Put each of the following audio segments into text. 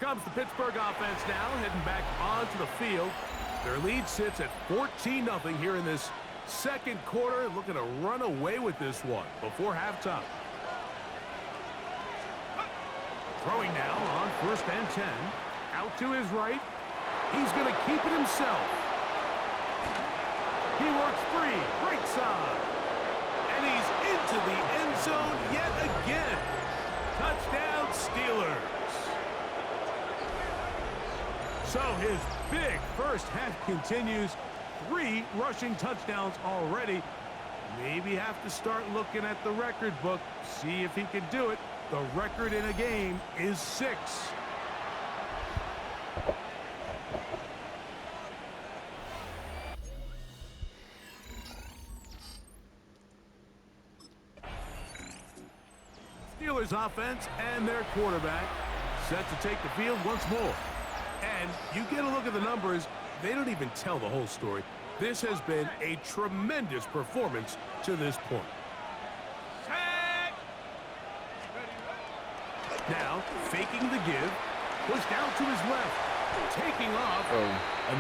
comes the Pittsburgh offense now, heading back onto the field. Their lead sits at 14-0 here in this second quarter, looking to run away with this one before halftime. Throwing now on 1st and 10. Out to his right. He's going to keep it himself. He works free, right side. And he's into the end zone yet again. Touchdown, Steelers. So his big first half continues. 3 rushing touchdowns already. Maybe have to start looking at the record book, see if he can do it. The record in a game is 6. Steelers offense and their quarterback set to take the field once more. And you get a look at the numbers, they don't even tell the whole story. This has been a tremendous performance to this point. Now, faking the give, pushed out to his left, taking off.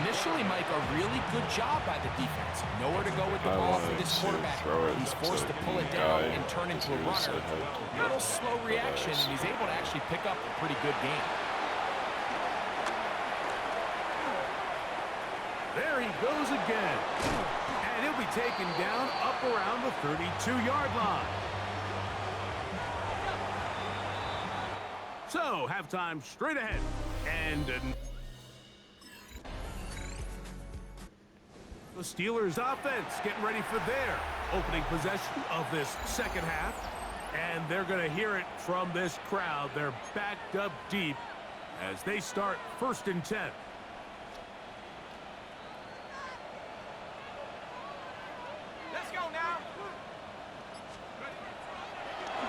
Initially, Mike, a really good job by the defense. Nowhere to go with the ball for this quarterback. He's forced to pull it down and turn into a runner. Little slow reaction, and he's able to actually pick up a pretty good game. There he goes again. And he'll be taken down up around the 32-yard line. So, halftime straight ahead. And the Steelers offense getting ready for their opening possession of this second half. And they're going to hear it from this crowd. They're backed up deep as they start 1st and 10. Let's go now.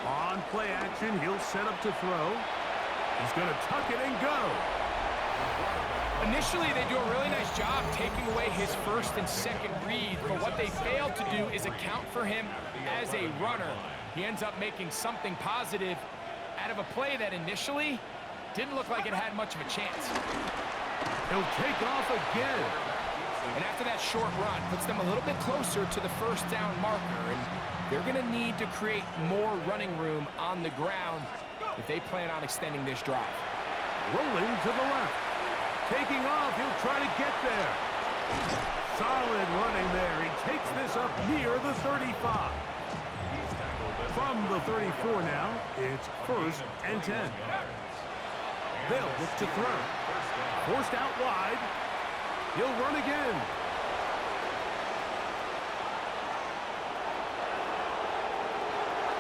On play action, he'll set up to throw. He's going to tuck it and go. Initially, they do a really nice job taking away his first and second read, but what they failed to do is account for him as a runner. He ends up making something positive out of a play that initially didn't look like it had much of a chance. He'll take off again. And after that short run, puts them a little bit closer to the first down marker, and they're going to need to create more running room on the ground if they plan on extending this drive. Rolling to the left. Taking off, he'll try to get there. Solid running there. He takes this up near the 35. From the 34 now, it's 1st and 10. They'll look to throw. Forced out wide. He'll run again.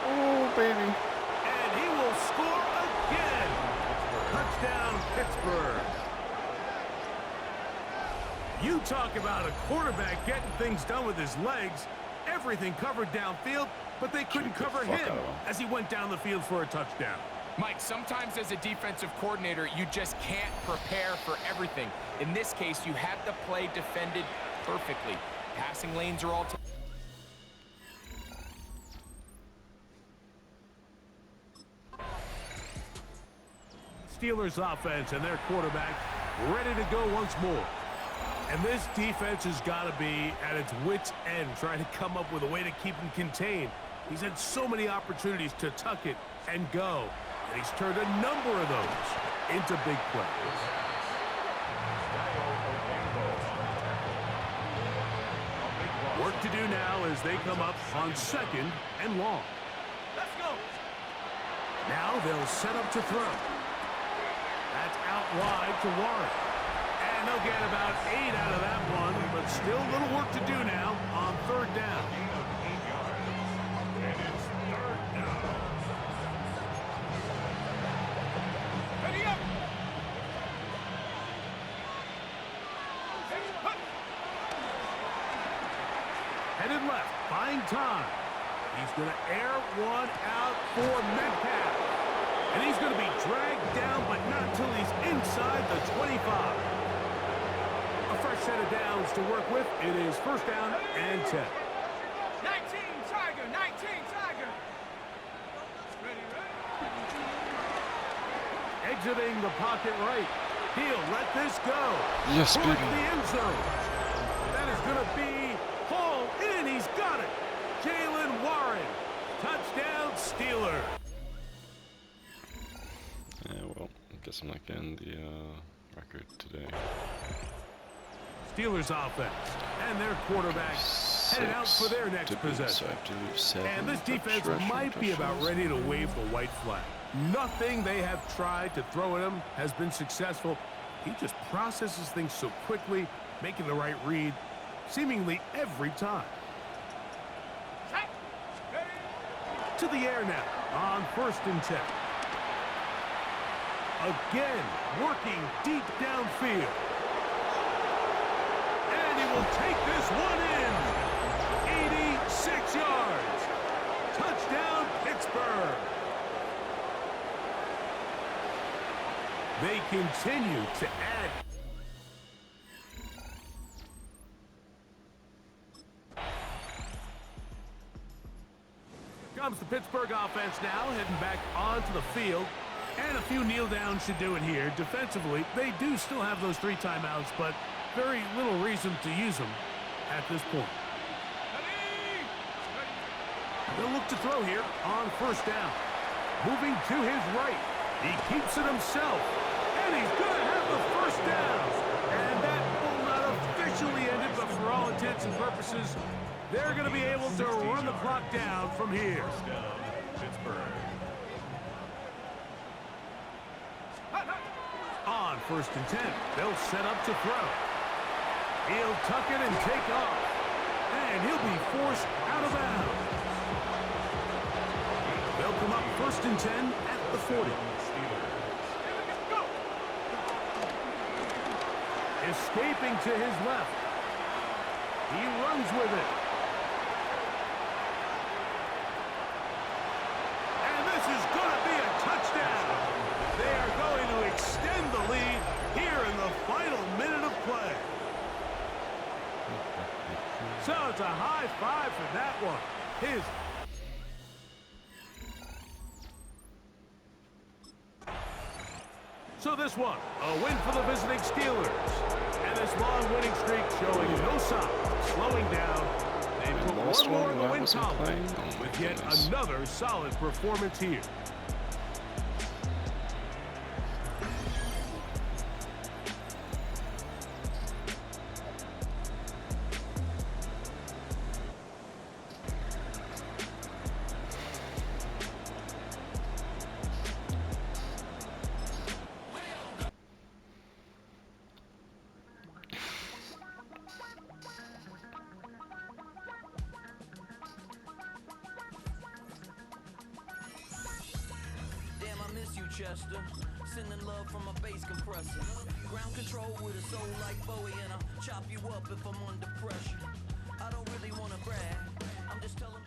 Oh, baby. And he will score again. Touchdown, Pittsburgh. You talk about a quarterback getting things done with his legs. Everything covered downfield, but they couldn't cover him as he went down the field for a touchdown. Mike, sometimes as a defensive coordinator, you just can't prepare for everything. In this case, you had the play defended perfectly. Passing lanes are all... Steelers offense and their quarterback ready to go once more. And this defense has got to be at its wits' end, trying to come up with a way to keep him contained. He's had so many opportunities to tuck it and go, and he's turned a number of those into big plays. Work to do now as they come up on 2nd and long. Let's go. Now they'll set up to throw. That's out wide to Warren. And they'll get about 8 out of that one, but still a little work to do now on 3rd down. And it's 3rd down. Ready up. Headed left, buying time. He's going to air one out for Metcalf. And he's going to be dragged down, but not until he's inside the 25. A fresh set of downs to work with. It is 1st down and 10. 19 Tiger, 19 Tiger. Ready, ready. Exiting the pocket right. He'll let this go. Yes, Towards baby. the end zone. That is going to be hauled in. He's got it. Jalen Warren. Touchdown, Steelers. Yeah, well, I guess I'm not getting the record today. Steelers offense and their quarterback headed out for their next possession. And this defense might be about ready to wave the white flag. Nothing they have tried to throw at him has been successful. He just processes things so quickly, making the right read seemingly every time. To the air now on 1st and 10. Again, working deep downfield. And he will take this one in. 86 yards. Touchdown, Pittsburgh. They continue to add. Comes the Pittsburgh offense now, heading back onto the field. And a few kneel downs should do it here. Defensively, they do still have those 3 timeouts, but very little reason to use them at this point. They'll look to throw here on 1st down. Moving to his right. He keeps it himself. And he's going to have the 1st down. And that will not officially end it, but for all intents and purposes, they're going to be able to run the clock down from here. On 1st and 10, they'll set up to throw. He'll tuck it and take off. And he'll be forced out of bounds. They'll come up 1st and 10 at the 40. Escaping to his left. He runs with it. And this is going to be a touchdown. They are going to extend the lead here in the final minute of play. So it's a high five for that one. His. So this one, a win for the visiting Steelers. And this long winning streak showing no signs of slowing down. They put one more in the win column with yet another solid performance here. Chester, sending love from a bass compressor. Ground control with a soul like Bowie, and I'll chop you up if I'm under pressure. I don't really want to brag, I'm just telling.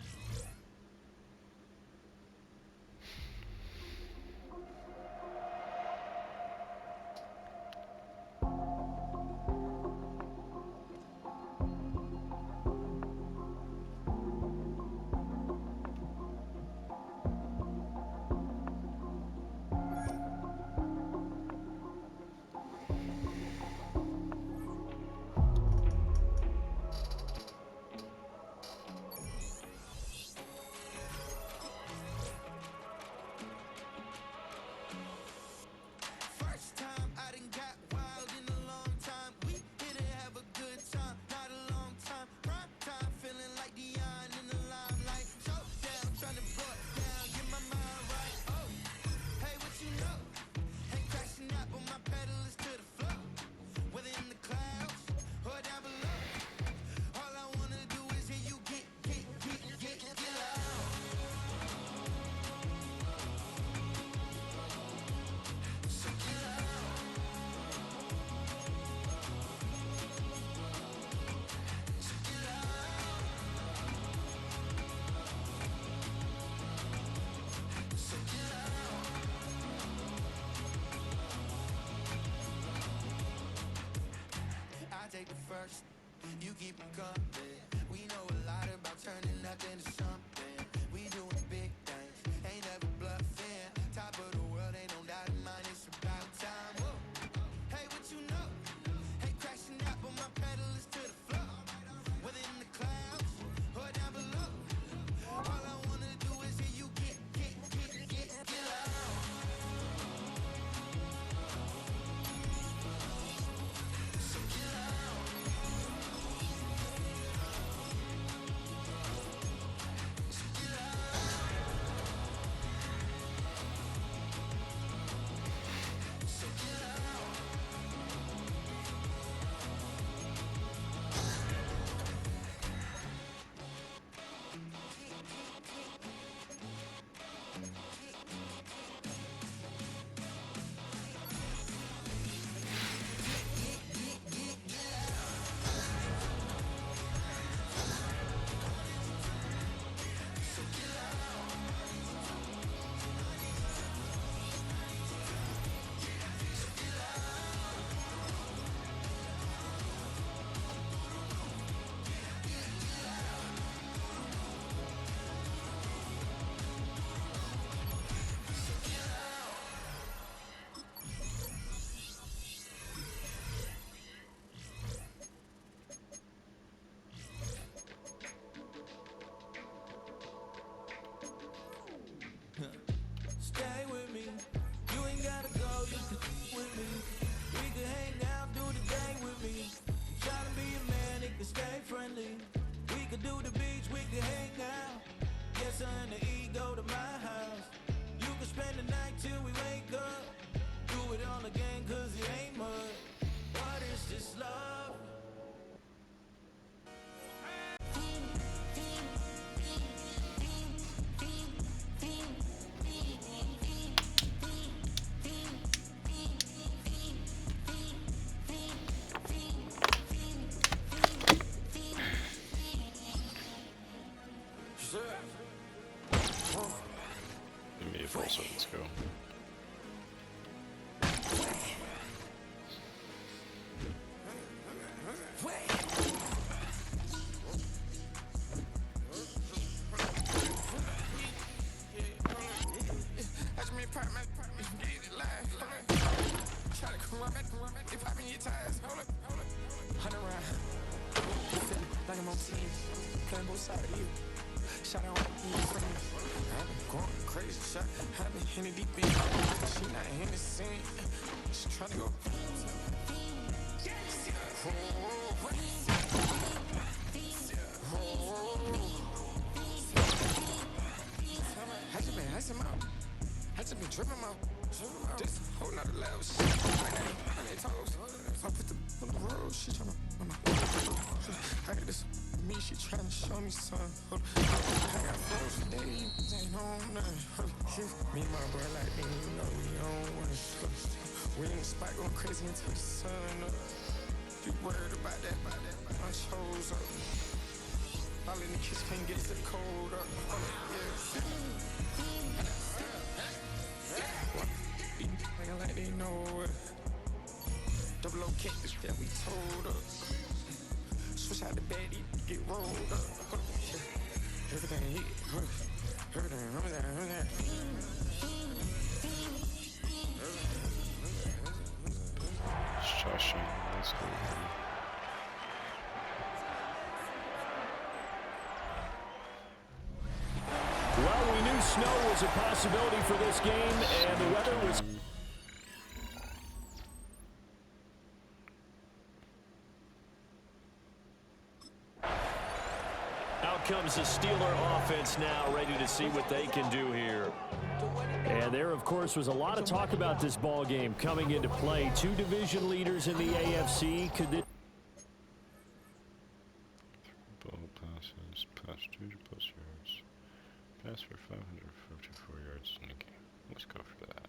Take the first, you keep them coming. We know a lot about turning nothing to something. We doing big things, ain't never bluffing. Top of the world, ain't no doubt in mine, it's a stay friendly. We could do the beach, we could hang out. Yes, her and the E go to my house. You can spend the night till we wake up. Do it all again, cause it ain't mud. What is this love? Give me a full set, let's go. Like I'm on team, playing both sides of you. Shot out on my friends. I've been going crazy, shot. I've been hitting deep in. She not in the scene. She trying to go. I just been tripping out. This whole nother level shit. I put the on the road. She tryna. I got this me. She tryna show me something. I got froze today. Ain't on nothing. Me and my bro like me. You know we don't wanna slow. We in the spot going crazy until the sun up. You worried about that? I chose up. All in the kids can't get the cold up. Like they know it. Double O cactus that we told up. Switch out the baddie, get rolled up. Everything hit, everything. Joshing, let's go. Well, we knew snow was a possibility for this game, and the weather was... Out comes the Steeler offense now, ready to see what they can do here. And there, of course, was a lot of talk about this ball game coming into play. Two division leaders in the AFC. Could they... Ball passes, pass 2 to plus yards. Pass for 554 yards in the game. Let's go for that.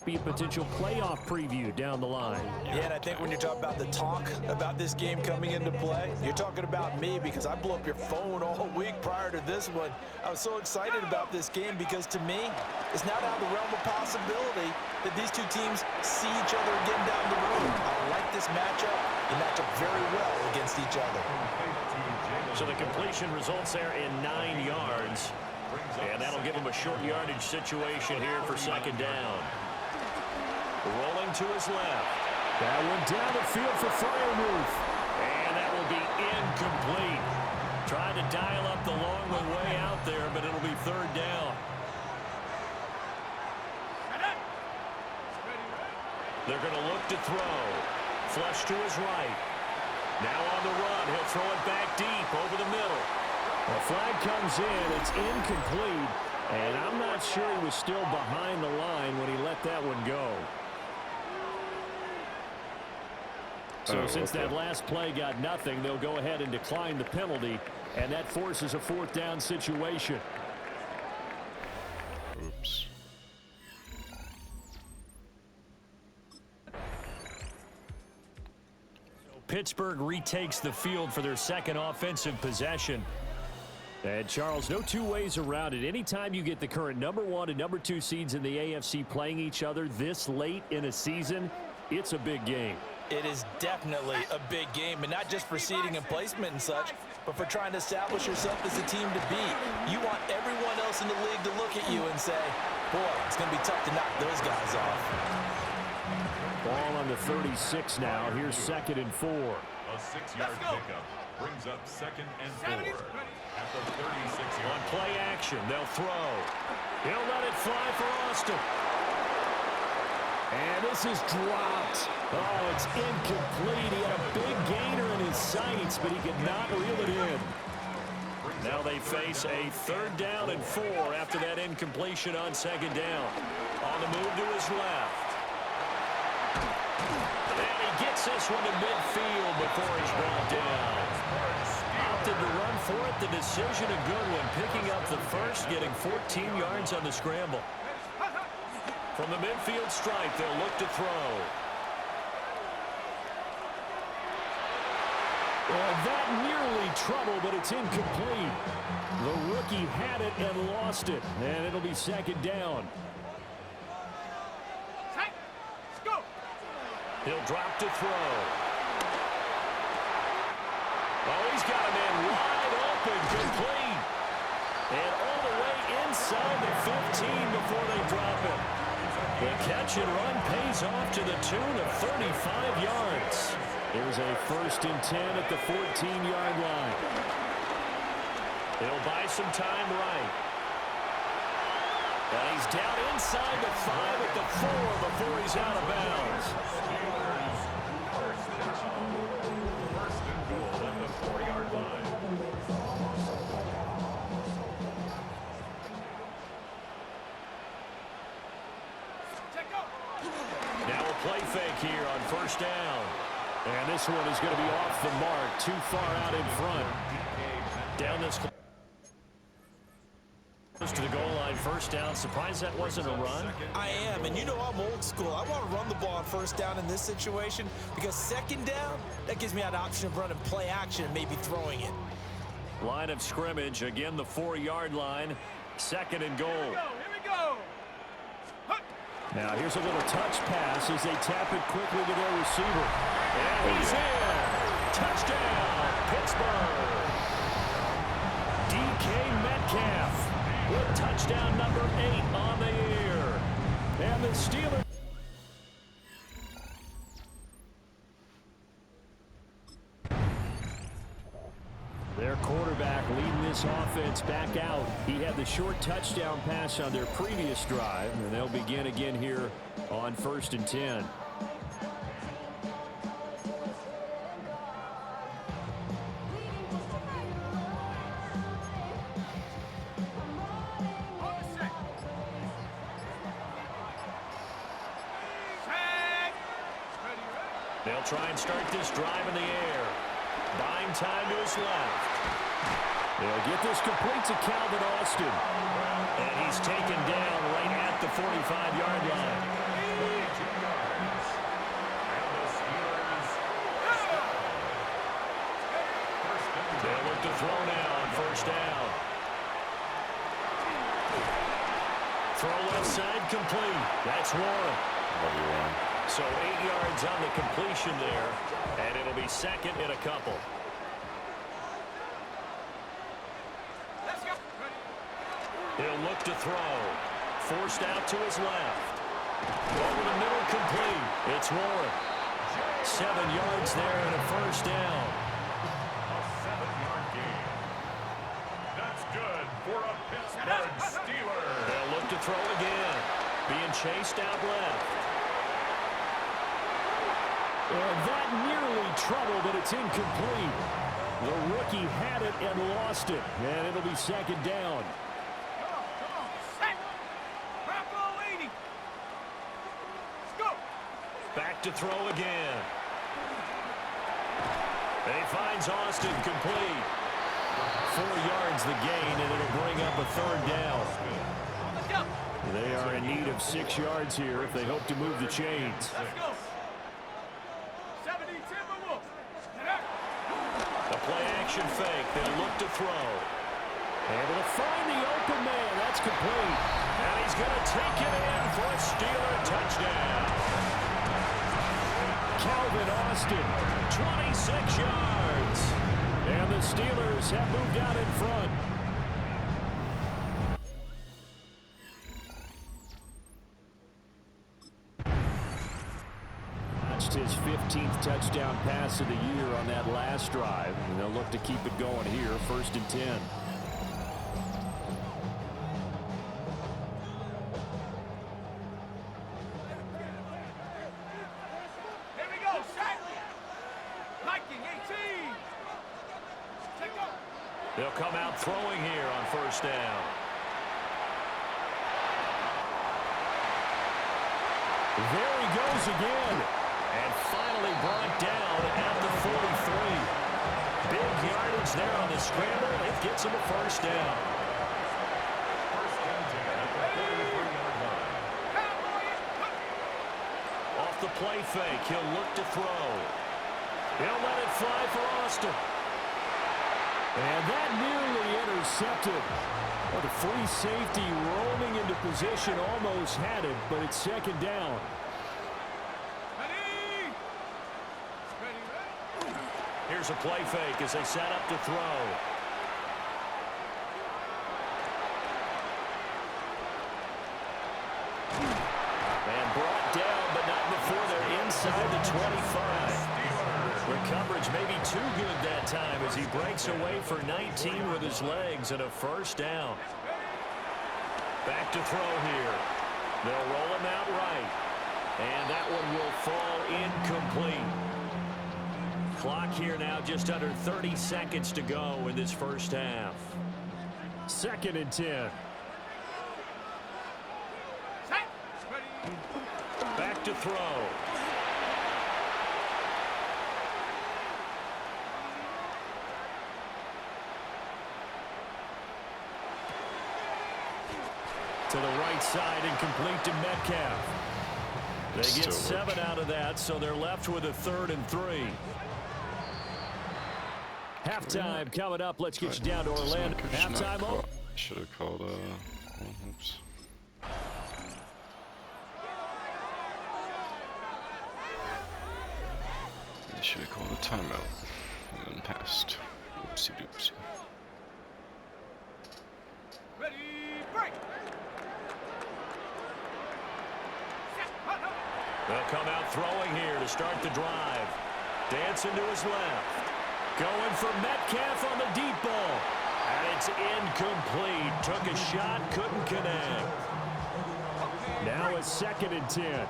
Be a potential playoff preview down the line. Yeah, and I think when you're talking about the talk about this game coming into play, you're talking about me because I blew up your phone all week prior to this one. I was so excited about this game because to me, it's not out of the realm of possibility that these two teams see each other again down the road. I like this matchup. They match up very well against each other. So the completion results there in 9 yards. And that'll give them a short yardage situation here for second down. Rolling to his left. That one down the field for Freiermuth. And that will be incomplete. Trying to dial up the long way out there, but it'll be third down. They're going to look to throw. Flush to his right. Now on the run. He'll throw it back deep over the middle. The flag comes in. It's incomplete. And I'm not sure he was still behind the line when he let that one go. So since that last play got nothing, they'll go ahead and decline the penalty, and that forces a fourth down situation. Oops. Pittsburgh retakes the field for their second offensive possession. And Charles, no two ways around it. Anytime you get the current #1 and #2 seeds in the AFC playing each other this late in a season, it's a big game. It is definitely a big game, and not just for seeding and placement and such, but for trying to establish yourself as a team to beat. You want everyone else in the league to look at you and say, boy, it's going to be tough to knock those guys off. Ball on the 36 now. Here's 2nd and 4. A 6-yard pickup brings up 2nd and 4 at the 36-yard. On play action, they'll throw. He'll let it fly for Austin. And this is dropped. Oh, it's incomplete. He had a big gainer in his sights, but he could not reel it in. Now they face a 3rd down and 4 after that incompletion on 2nd down. On the move to his left. And he gets this one to midfield before he's brought down. Opted to run for it. The decision a good one. Picking up the first, getting 14 yards on the scramble. From the midfield stripe, they'll look to throw. Well, that nearly trouble, but it's incomplete. The rookie had it and lost it, and it'll be 2nd down. He'll drop to throw. Oh, he's got a man wide open, complete. And all the way inside the 15 before they drop it. The catch and run pays off to the tune of 35 yards. There's a 1st and 10 at the 14-yard line. He'll buy some time right. And he's down inside the 5 at the 4 before he's out of bounds. First and goal at the 4-yard line. Now a play fake here on 1st down. And this one is going to be off the mark, too far out in front. Down this close to the goal line, 1st down. Surprised that wasn't a run? I am, and you know I'm old school. I want to run the ball on 1st down in this situation because 2nd down, that gives me an option of running play action and maybe throwing it. Line of scrimmage, again the 4-yard line, 2nd and goal. Here we go. Now here's a little touch pass as they tap it quickly to their receiver. And he's in. Touchdown, Pittsburgh. DK Metcalf with touchdown number 8 on the year. And the Steelers. Their quarterback leading this offense back out. He had the short touchdown pass on their previous drive, and they'll begin again here on 1st and 10. They'll try and start this drive in the air. Buying time to his left. They'll get this complete to Calvin Austin. And he's taken down right at the 45-yard line. They'll look to throw now on 1st down. Throw left side complete. That's Warren. So 8 yards on the completion there, and it'll be 2nd and a couple. He'll look to throw. Forced out to his left. Over the middle, complete. It's Warren. 7 yards there and a 1st down. A 7-yard gain. That's good for a Pittsburgh Steelers. They'll look to throw again. Being chased out left. And that nearly trouble, but it's incomplete. The rookie had it and lost it. And it'll be 2nd down. Back to throw again. And he finds Austin complete. 4 yards the gain, and it'll bring up a 3rd down. They are in need of 6 yards here if they hope to move the chains. The play action fake. They'll look to throw. Able to find the open man. That's complete. And he's going to take it in for a Steeler touchdown. Calvin Austin, 26 yards. And the Steelers have moved out in front. That's his 15th touchdown pass of the year on that last drive. And they'll look to keep it going here, 1st and 10. They'll come out throwing here on first down. There he goes again. And finally brought down at the 43. Big yardage there on the scramble. It gets him a first down. Off the play fake, he'll look to throw. He'll let it fly for Austin. And that nearly intercepted. Well, the free safety roaming into position almost had it, but it's second down. Here's a play fake as they set up to throw. And brought down, but not before they're inside the 25. The coverage may be too good that time as he breaks away for 19 with his legs and a first down. Back to throw here. They'll roll him out right. And that one will fall incomplete. Clock here now just under 30 seconds to go in this first half. 2nd and 10. Back to throw. To the right side and complete to Metcalf. They get 7 out of that, so they're left with a 3rd and 3. Halftime coming up. Let's get you down to Orlando. Halftime over. Should have called oops. They should have called a timeout and then passed. Oopsie doopsie. Ready, break. They'll come out throwing here to start the drive. Dancing to his left. Going for Metcalf on the deep ball. And it's incomplete. Took a shot, couldn't connect. Now it's 2nd and 10.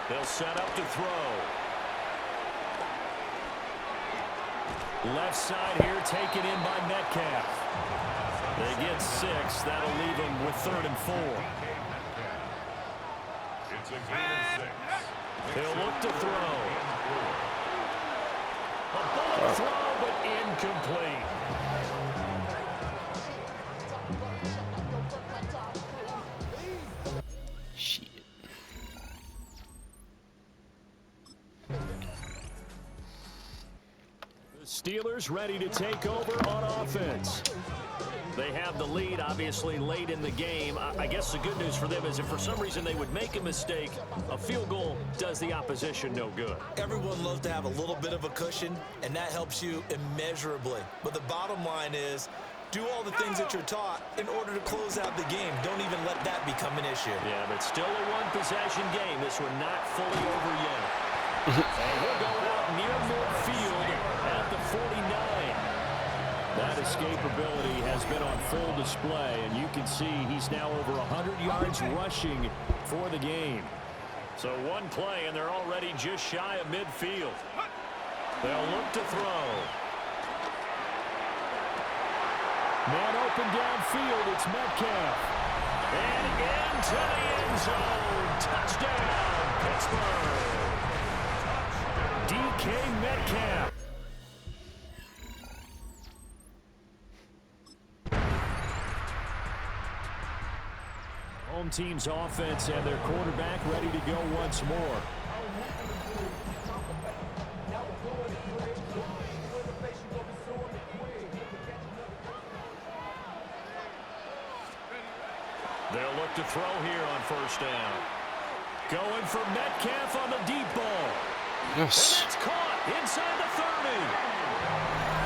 They'll set up to throw. Left side here taken in by Metcalf. They get 6. That'll leave them with 3rd and 4. It's a gain of 6. He'll look to throw. A ball throw, but incomplete. Shit. The Steelers ready to take over on offense. They have the lead, obviously, late in the game. I guess the good news for them is if for some reason they would make a mistake, a field goal does the opposition no good. Everyone loves to have a little bit of a cushion, and that helps you immeasurably. But the bottom line is, do all the things that you're taught in order to close out the game. Don't even let that become an issue. Yeah, but still a one-possession game. This one not fully over yet. And we'll go out near midfield at the 49. That escapability has been on full display, and you can see he's now over 100 yards rushing for the game. So one play, and they're already just shy of midfield. They'll look to throw. Man open downfield, it's Metcalf. And into the end zone. Touchdown, Pittsburgh. DK Metcalf. Home team's offense and their quarterback ready to go once more. They'll look to throw here on first down. Going for Metcalf on the deep ball. Yes. And it's caught inside the 30.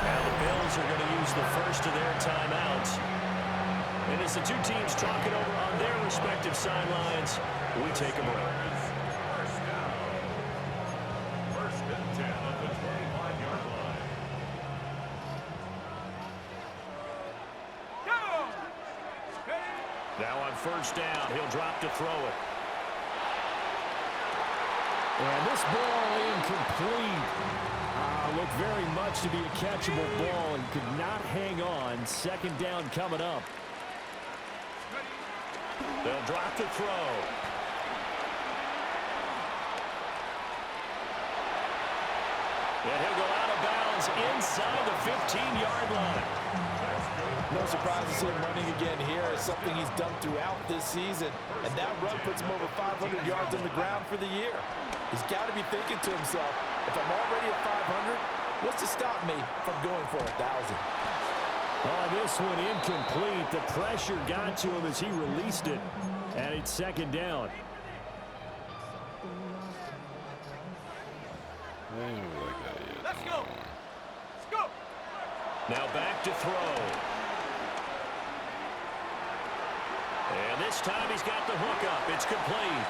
Now the Bills are going to use the first of their timeouts. And as the two teams talk it over on their respective sidelines, we take a break. First and 10 at the 25-yard line. Now on first down, he'll drop to throw it. And this ball incomplete. It looked very much to be a catchable ball and could not hang on. Second down coming up. They'll drop to throw. And he'll go out of bounds inside the 15-yard line. No surprise to see him running again here. It's something he's done throughout this season. And that run puts him over 500 yards on the ground for the year. He's got to be thinking to himself, if I'm already at 500, what's to stop me from going for 1,000? Oh, this one incomplete. The pressure got to him as he released it. And it's second down. Let's go. Let's go. Now back to throw. And this time he's got the hook up. It's complete.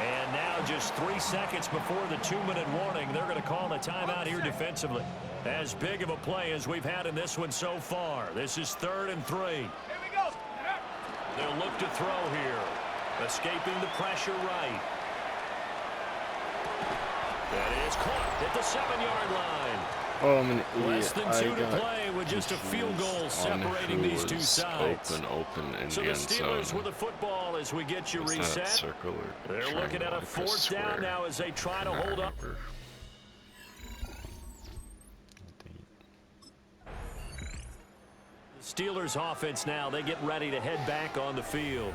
And now just 3 seconds before the 2-minute warning, they're going to call a timeout here defensively. As big of a play as we've had in this one so far. This is 3rd and 3. Here we go. They'll look to throw here. Escaping the pressure right. That is caught at the 7-yard line. Oh, I'm an idiot. Less than 2 to play with just a field goal separating these two sides. Open in So the the end Steelers zone. with the football as we get you It's not reset. circular. They're looking at a 4th down now as they try to hold up. The Steelers offense now, they get ready to head back on the field.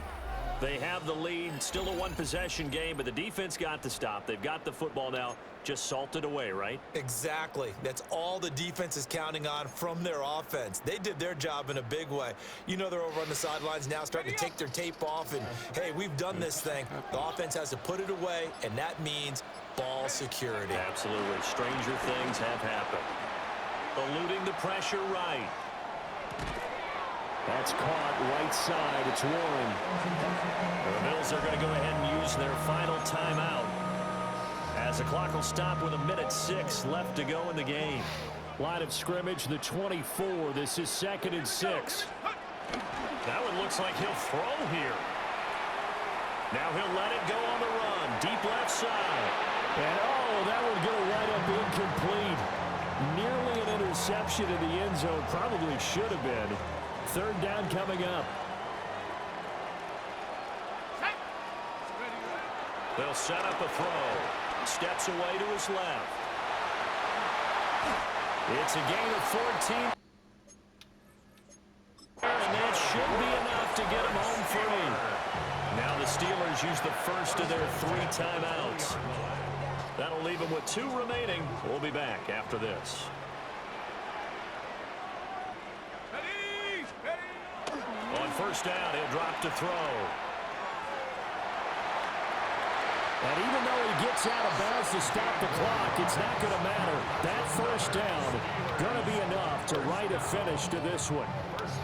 They have the lead, still a one-possession game, but the defense got the stop. They've got the football now, just salted away, right? Exactly. That's all the defense is counting on from their offense. They did their job in a big way. You know they're over on the sidelines now starting to take their tape off and, hey, we've done this thing. The offense has to put it away, and that means ball security. Absolutely. Stranger things have happened. Eluding the pressure right. That's caught right side. It's Warren. The Bills are going to go ahead and use their final timeout as the clock will stop with 1:06 left to go in the game. Line of scrimmage, the 24. This is 2nd and 6. That one looks like he'll throw here. Now he'll let it go on the run. Deep left side. And oh, that one going to wind up incomplete. Nearly an interception in the end zone. Probably should have been. 3rd down coming up. They'll set up a throw. Steps away to his left. It's a gain of 14. And that should be enough to get him home free. Now the Steelers use the first of their 3 timeouts. That'll leave them with 2 remaining. We'll be back after this. On 1st down, he'll drop to throw. And even though he gets out of bounds to stop the clock, it's not going to matter. That 1st down going to be enough to write a finish to this one.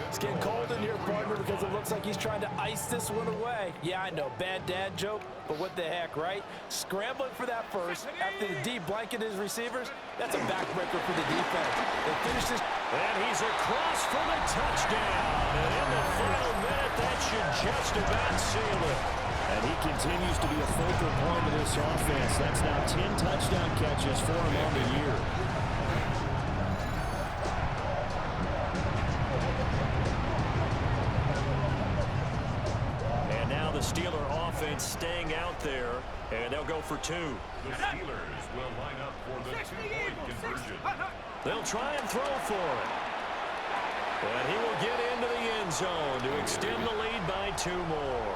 It's getting cold in here, partner, because it looks like he's trying to ice this one away. Yeah, I know, bad dad joke, but what the heck, right? Scrambling for that first after the D blanketed his receivers, that's a backbreaker for the defense. They finish this. And he's across for the touchdown. And in the final minute, that should just about seal it. And he continues to be a focal point of this offense. That's now 10 touchdown catches for him on the year. And now the Steeler offense staying out there, and they'll go for 2. The Steelers will line up for the 2-point conversion. They'll try and throw for it. And he will get into the end zone to extend the lead by 2 more.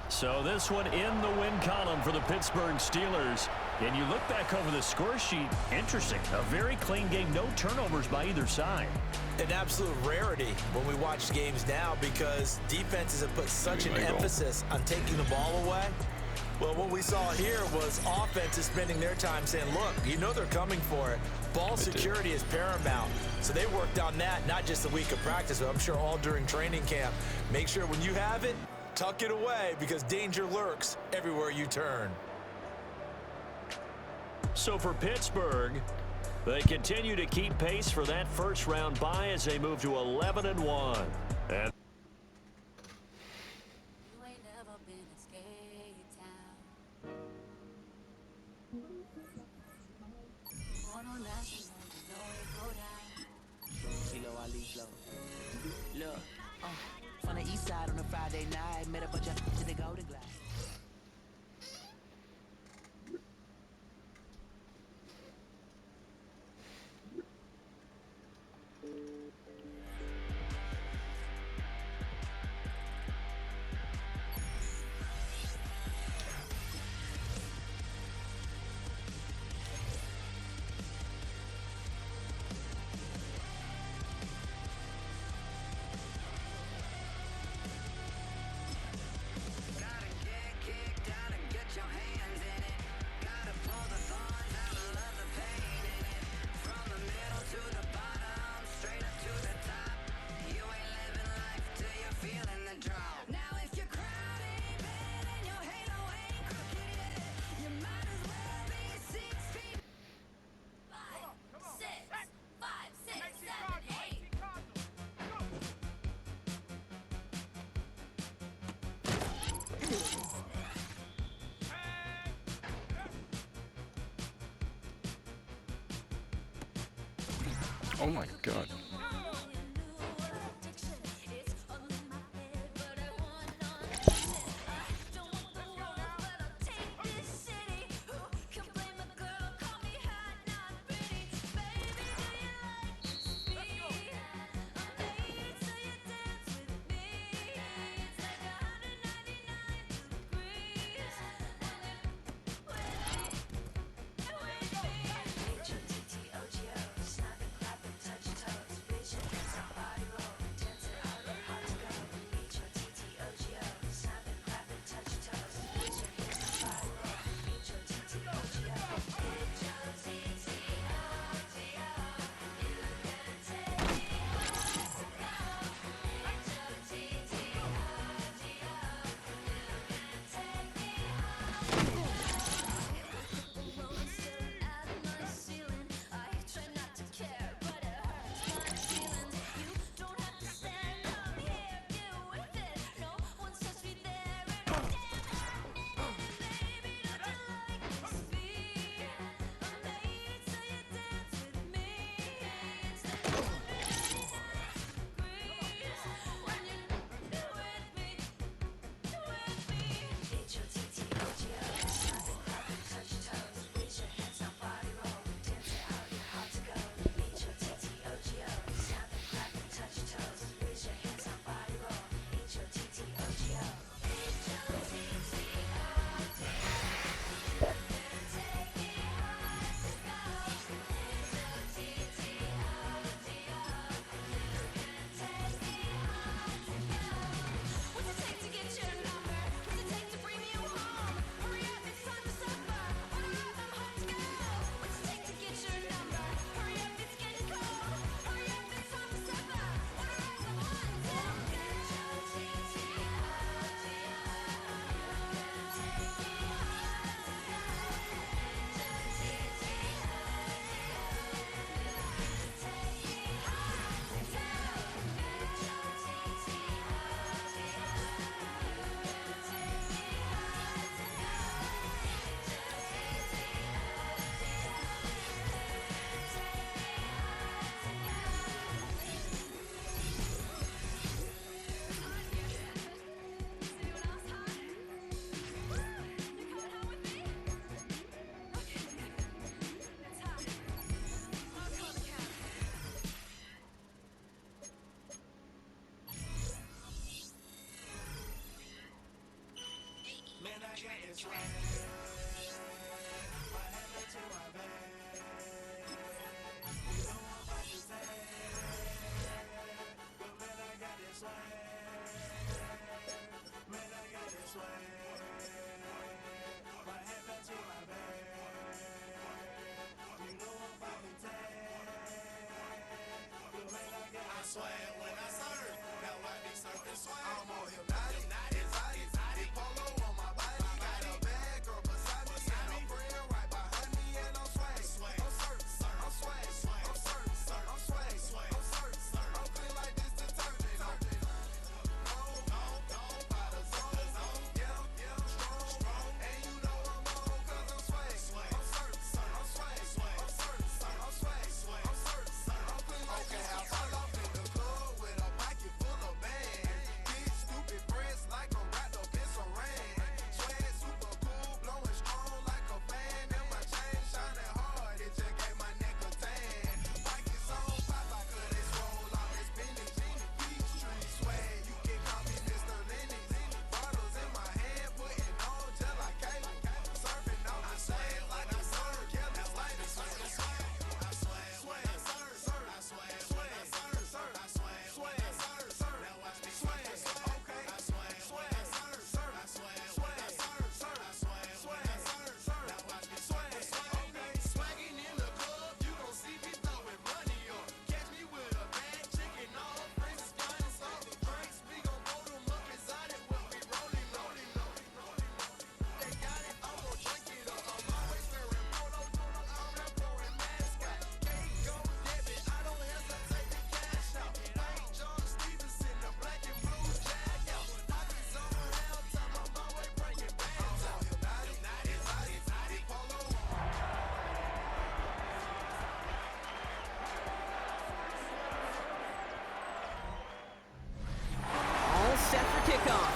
So this one in the win column for the Pittsburgh Steelers. And you look back over the score sheet, interesting. A very clean game, no turnovers by either side. An absolute rarity when we watch games now because defenses have put such an emphasis on taking the ball away. Well, what we saw here was offenses spending their time saying, look, you know they're coming for it. Ball security is paramount. So they worked on that, not just a week of practice, but I'm sure all during training camp. Make sure when you have it, tuck it away because danger lurks everywhere you turn. So for Pittsburgh, they continue to keep pace for that first-round bye as they move to 11-1. And Kilo Ali flow. Look, from the east side on a Friday night, met a bunch of to the Golden Glide. Oh my god.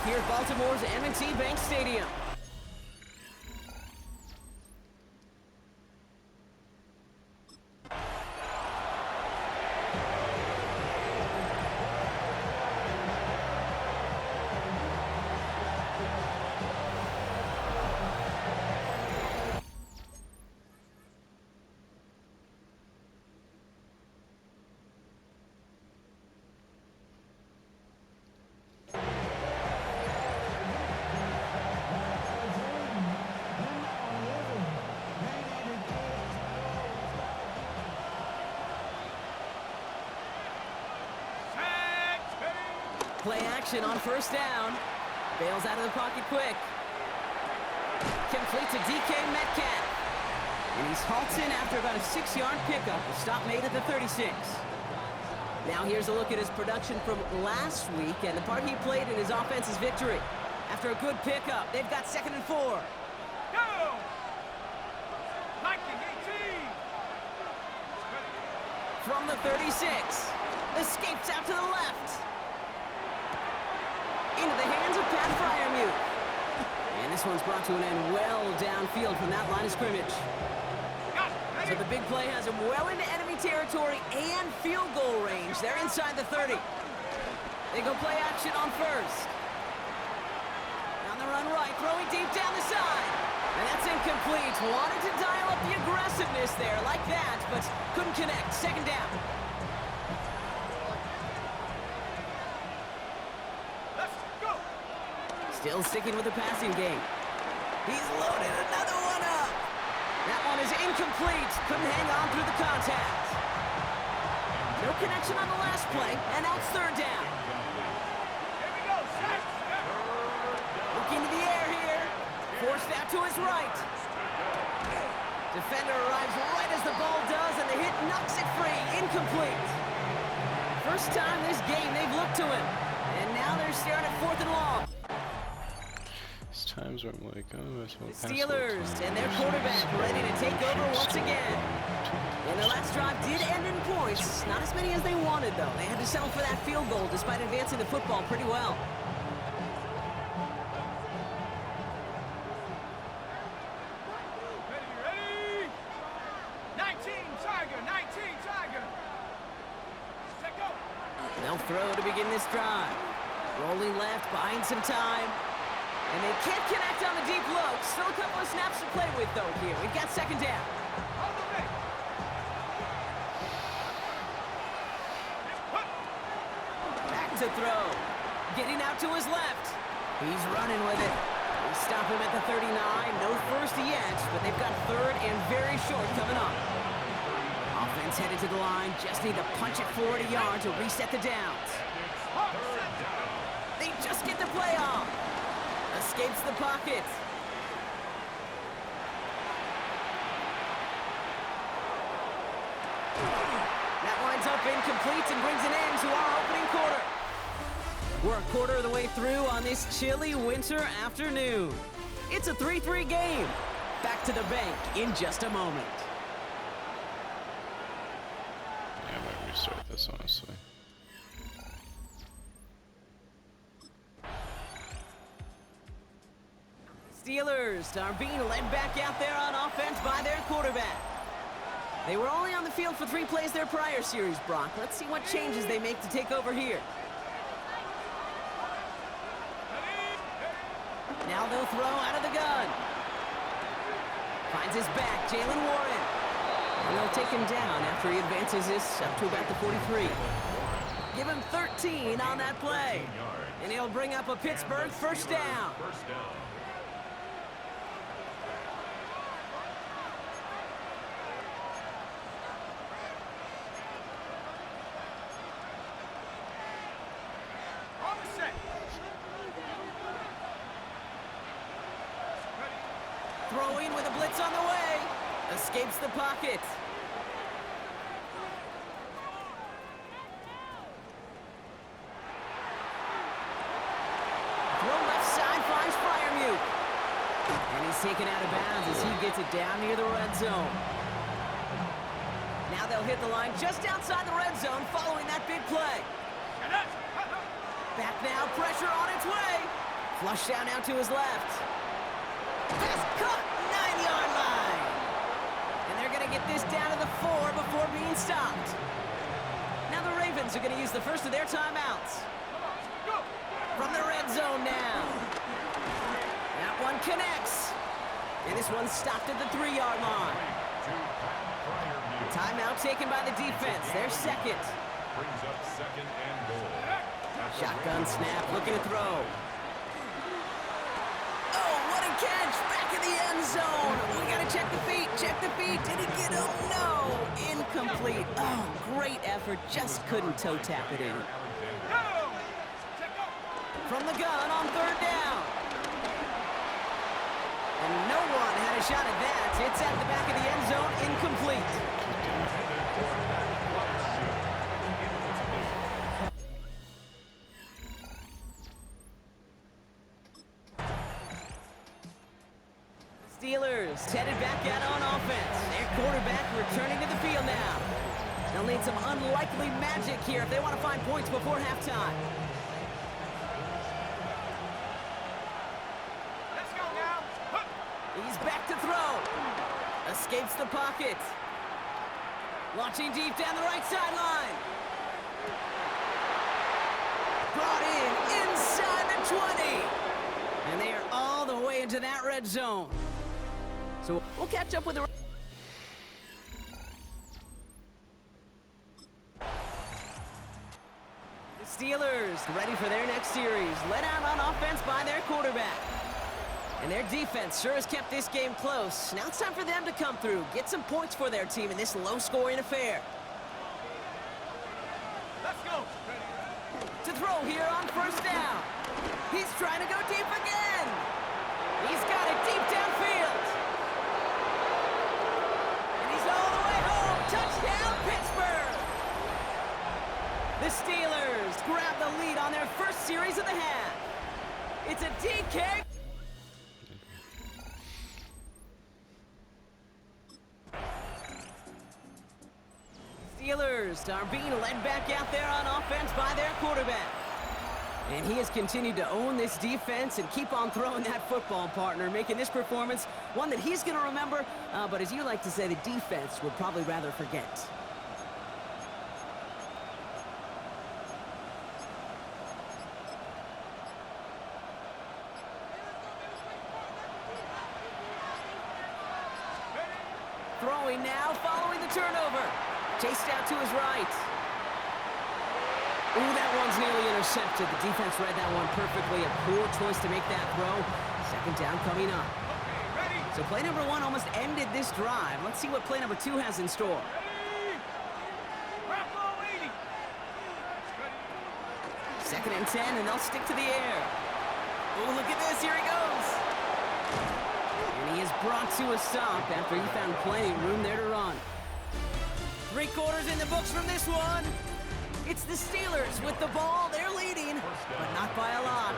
here at Baltimore's M&T Bank Stadium. Play action on first down. Bails out of the pocket quick. Complete to DK Metcalf. And he's halted after about a 6-yard pickup. A stop made at the 36. Now here's a look at his production from last week and the part he played in his offense's victory. After a good pickup, they've got 2nd and 4. Go! 19-18. From the 36. Escapes out to the left. Into the hands of Pat Fryermuth. And this one's brought to an end well downfield from that line of scrimmage. So the big play has him well into enemy territory and field goal range. They're inside the 30. They go play action on first. On the run right, throwing deep down the side. And that's incomplete. Wanted to dial up the aggressiveness there like that, but couldn't connect. 2nd down. Still sticking with the passing game. He's loaded another one up. That one is incomplete. Couldn't hang on through the contact. No connection on the last play, and now it's 3rd down. Here we go, set. Looking to the air here. Forced out to his right. Defender arrives right as the ball does, and the hit knocks it free. Incomplete. First time this game they've looked to him. And now they're staring at 4th and long. Times where I'm like, oh, that's what The Steelers and their quarterback ready to take over once again. And their last drive did end in points. Not as many as they wanted, though. They had to settle for that field goal despite advancing the football pretty well. Ready? 19 Tiger, 19 Tiger. Set go. They'll throw to begin this drive. Rolling left, buying some time. And they can't connect on the deep low. Still a couple of snaps to play with, though, here. We've got 2nd down. Back to throw. Getting out to his left. He's running with it. They stop him at the 39. No first yet, but they've got 3rd and very short coming up. Offense headed to the line. Just need to punch it forward a yard to reset the downs. They just get the play off. Escapes the pocket. That winds up incomplete and brings an end to our opening quarter. We're a quarter of the way through on this chilly winter afternoon. It's a 3-3 game. Back to the bank in just a moment. Yeah, I might restart this, honestly. Steelers are being led back out there on offense by their quarterback. They were only on the field for 3 plays their prior series, Brock. Let's see what changes they make to take over here. Now they'll throw out of the gun. Finds his back, Jalen Warren. And they'll take him down after he advances this up to about the 43. Give him 13 on that play. And he'll bring up a Pittsburgh 1st down. Throwing with a blitz on the way. Escapes the pocket. Throw left side, finds Fryermuth. And he's taken out of bounds as he gets it down near the red zone. Now they'll hit the line just outside the red zone following that big play. Back now, pressure on its way. Flush down out to his left. Pass caught, 9-yard line. And they're going to get this down to the 4 before being stopped. Now the Ravens are going to use the first of their timeouts. From the red zone now. That one connects. And this one's stopped at the 3-yard line. Timeout taken by the defense. Their second. Brings up second and goal. Shotgun snap, looking to throw. Oh, what a catch! Back in the end zone. We got to check the feet. Check the feet. Did he get him? No. Incomplete. Oh, great effort. Just couldn't toe tap it in. From the gun on 3rd down. And no one had a shot at that. It's at the back of the end zone, incomplete. Steelers headed back out on offense. Their quarterback returning to the field now. They'll need some unlikely magic here if they want to find points before halftime. He's back to throw. Escapes the pocket. Launching deep down the right sideline. Brought in inside the 20. And they are all the way into that red zone. So we'll catch up with the... Steelers ready for their next series. Led out on offense by their quarterback. And their defense sure has kept this game close. Now it's time for them to come through, get some points for their team in this low-scoring affair. Let's go. To throw here on 1st down. He's trying to go deep again. He's got it deep downfield. And he's all the way home. Touchdown, Pittsburgh. The Steelers grab the lead on their first series of the half. It's a DK. Steelers are being led back out there on offense by their quarterback. And he has continued to own this defense and keep on throwing that football, partner, making this performance one that he's going to remember, but as you like to say, the defense would probably rather forget. Throwing now, following the turnover. Chased out to his right. Ooh, that one's nearly intercepted. The defense read that one perfectly. A poor choice to make that throw. 2nd down coming up. So play number 1 almost ended this drive. Let's see what play number 2 has in store. Second and 10, and they'll stick to the air. Oh, look at this. Here he goes. And he is brought to a stop after he found plenty of room there to run. 3 quarters in the books from this one. It's the Steelers with the ball. They're leading, but not by a lot.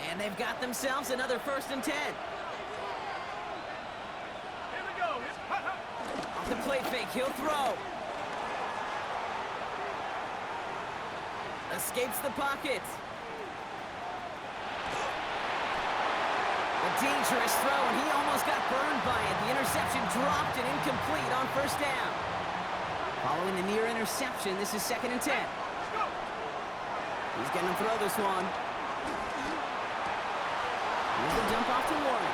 And they've got themselves another 1st and 10. Here we go. Off the play fake, he'll throw. Escapes the pocket. A dangerous throw, and he almost got burned by it. The interception dropped and incomplete on 1st down. Following the near interception, this is 2nd and 10. He's going to throw this one. Here's the dump off to Warren.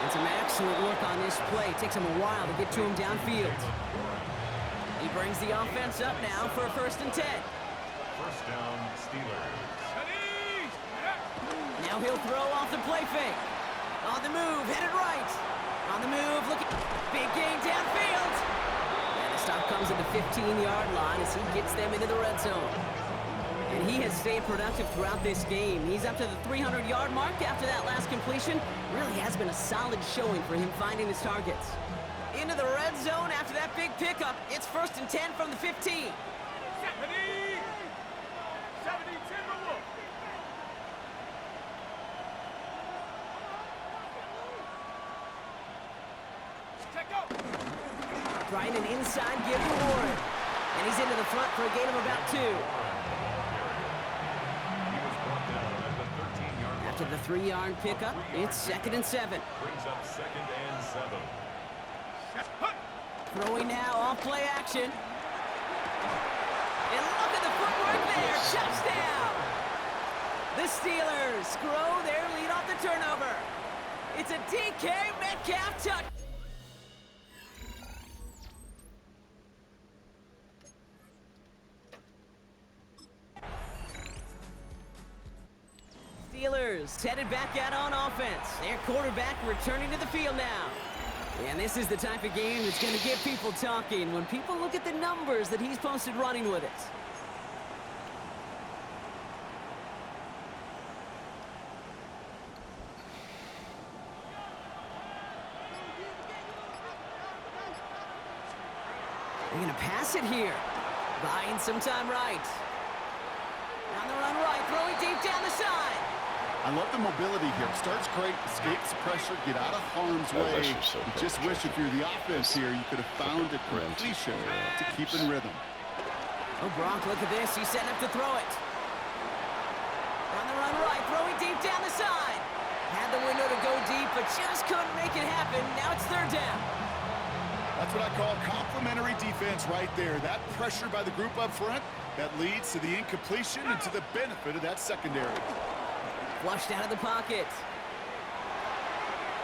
And some excellent work on this play. It takes him a while to get to him downfield. He brings the offense up now for a 1st and 10. 1st down, Steelers. Now he'll throw off the play fake. On the move, headed right. On the move, looking. Big gain downfield. And the stop comes at the 15-yard line as he gets them into the red zone. And he has stayed productive throughout this game. He's up to the 300-yard mark after that last completion. Really has been a solid showing for him finding his targets. Into the red zone after that big pickup. It's 1st and 10 from the 15. Trying an inside give to Warren. And he's into the front for a gain of about 2. He was With a 3-yard pickup, it's 2nd and 7. Brings up 2nd and 7. Throwing now off play action. And look at the footwork there. Touchdown! The Steelers grow their lead off the turnover. It's a DK Metcalf touch. Steelers headed back out on offense. Their quarterback returning to the field now. And this is the type of game that's going to get people talking when people look at the numbers that he's posted running with it. They're going to pass it here. Buying some time right. On the run right, throwing deep down the side. I love the mobility here. Starts great, escapes the pressure, get out of harm's way. So You just wish if you're the offense here, you could have found a completion to keep in rhythm. Oh, Brock, look at this. He's setting up to throw it. On the run right, throwing deep down the side. Had the window to go deep, but just couldn't make it happen. Now it's 3rd down. That's what I call complementary defense right there. That pressure by the group up front, that leads to the incompletion and to the benefit of that secondary. Flushed out of the pocket.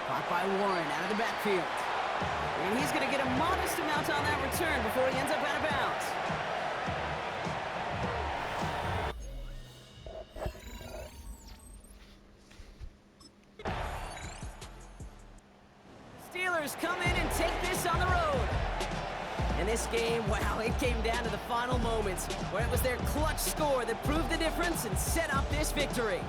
Caught by Warren out of the backfield. And he's going to get a modest amount on that return before he ends up out of bounds. Steelers come in and take this on the road. And this game, wow, it came down to the final moments where it was their clutch score that proved the difference and set up this victory.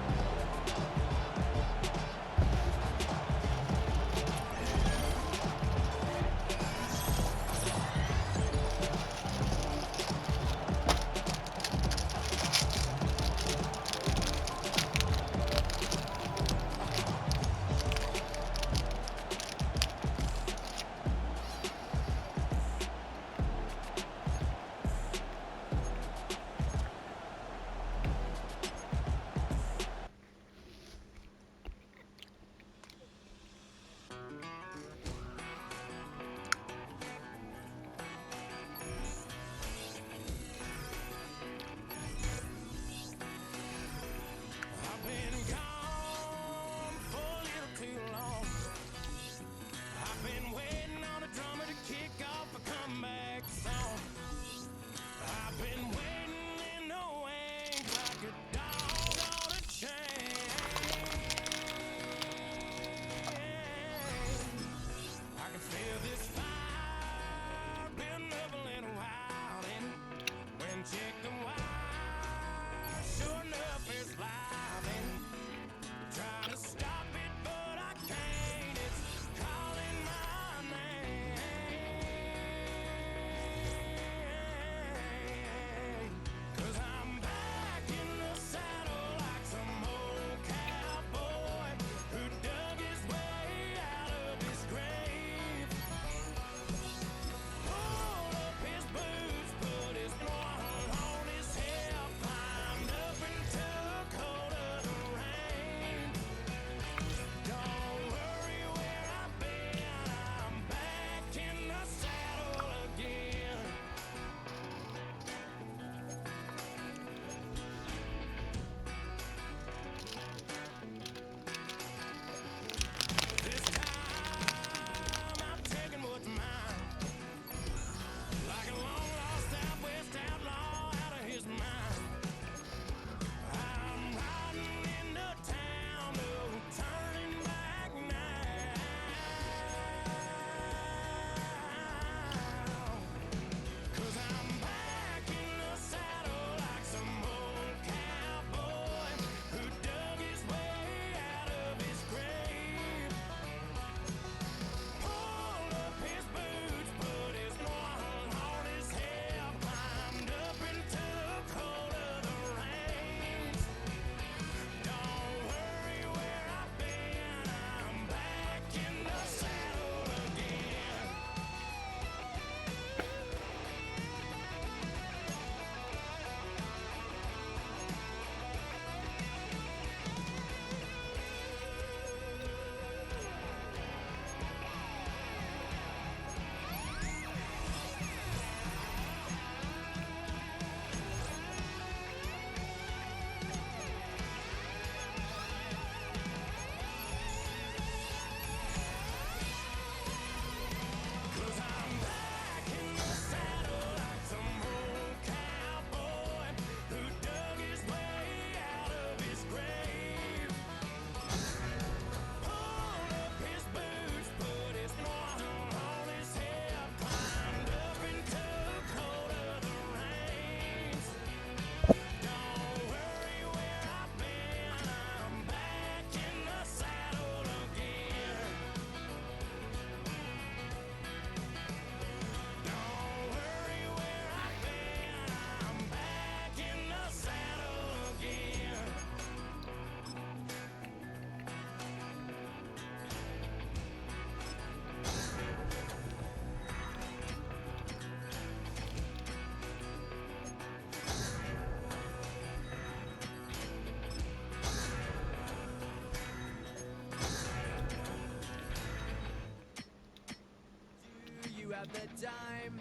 got the time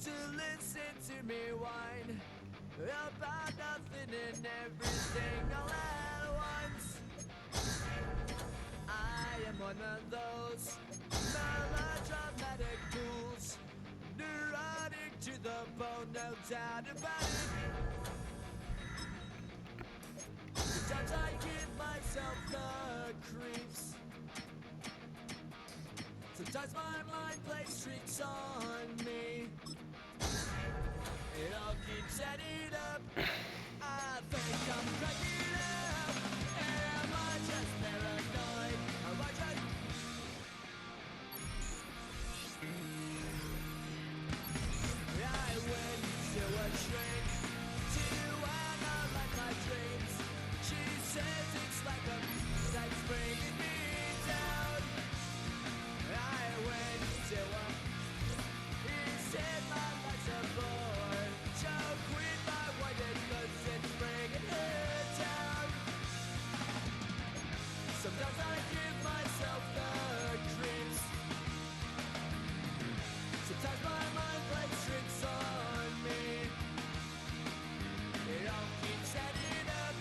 to listen to me whine about nothing and everything all at once. I am one of those melodramatic fools, neurotic to the bone, no doubt about it. Sometimes I give myself the creeps. Sometimes my mind plays tricks on me. It all keeps adding up. I think I'm cracking up. Am I just paranoid? Am I just... I went to a shrink to analyze my dreams. She says it's like a that's bringing me down. I went to a... He said my life's a bore. Joke with my wife because it's bringing her down. Sometimes I give myself the creeps. Sometimes my mind plays tricks on me. It all keeps adding up.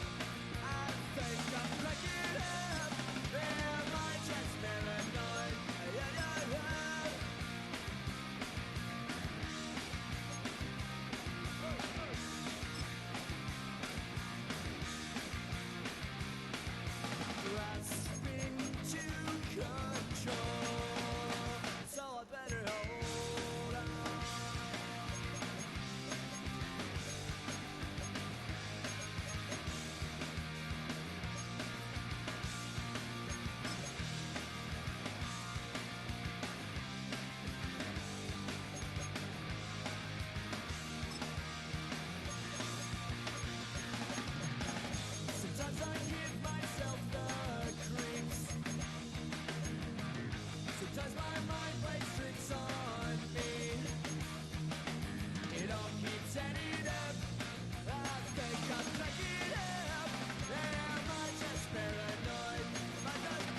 I think I'm cracking up. Am I just paranoid? Grasping to control, so I better hold on. Sometimes I give myself the creeps. Sometimes my mind plays tricks on me. It all keeps adding up. I think I'm cracking up. Am I just paranoid? Am I just...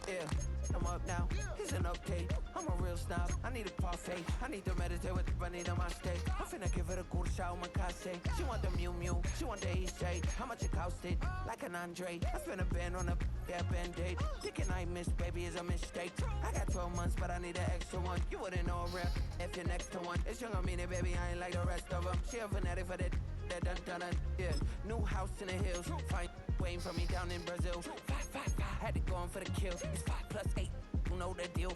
Yeah, I'm up now. Here's an update. I'm a real snob. I need a parfait. I need to meditate with the bunny on my state. I'm finna give it a good shot my case. She want the Mew Mew. She want the EJ. How much it costed? Like an Andre. I spent a band on a band-aid. Thinking I missed, baby, is a mistake. I got 12 months, but I need an extra one. You wouldn't know a rep if you're next to one. It's young, I mean it, baby. I ain't like the rest of them. She a fanatic for that dun. Yeah, new house in the hills. Fine, waiting for me down in Brazil. 5. Had to go on for the kill. It's 5 plus 8. You know the deal.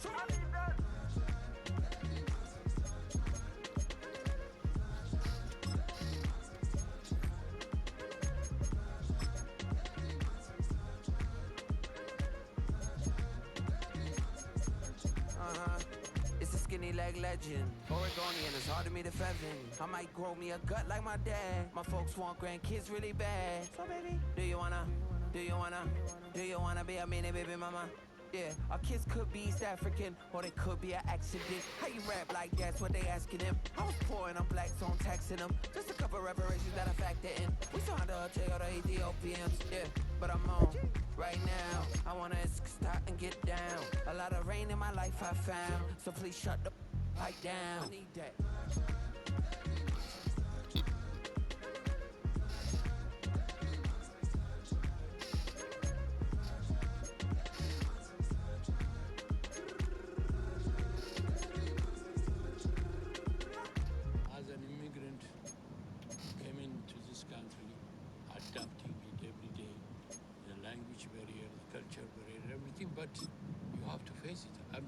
It's a skinny leg legend. Oregonian, it's hard to meet a pheasant. I might grow me a gut like my dad. My folks want grandkids really bad. So baby, do you wanna be a mini baby mama? Yeah, our kids could be East African, or they could be an accident. How you rap like that's what they asking him? I was poor and I'm black, so I'm taxing them. Just a couple reparations that I factor in. We saw the J or the Ethiopians, yeah. But I'm on right now. I wanna start and get down. A lot of rain in my life I found, so please shut the pipe down. I need that. As an immigrant,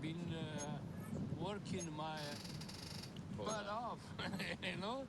been working my butt off, you know?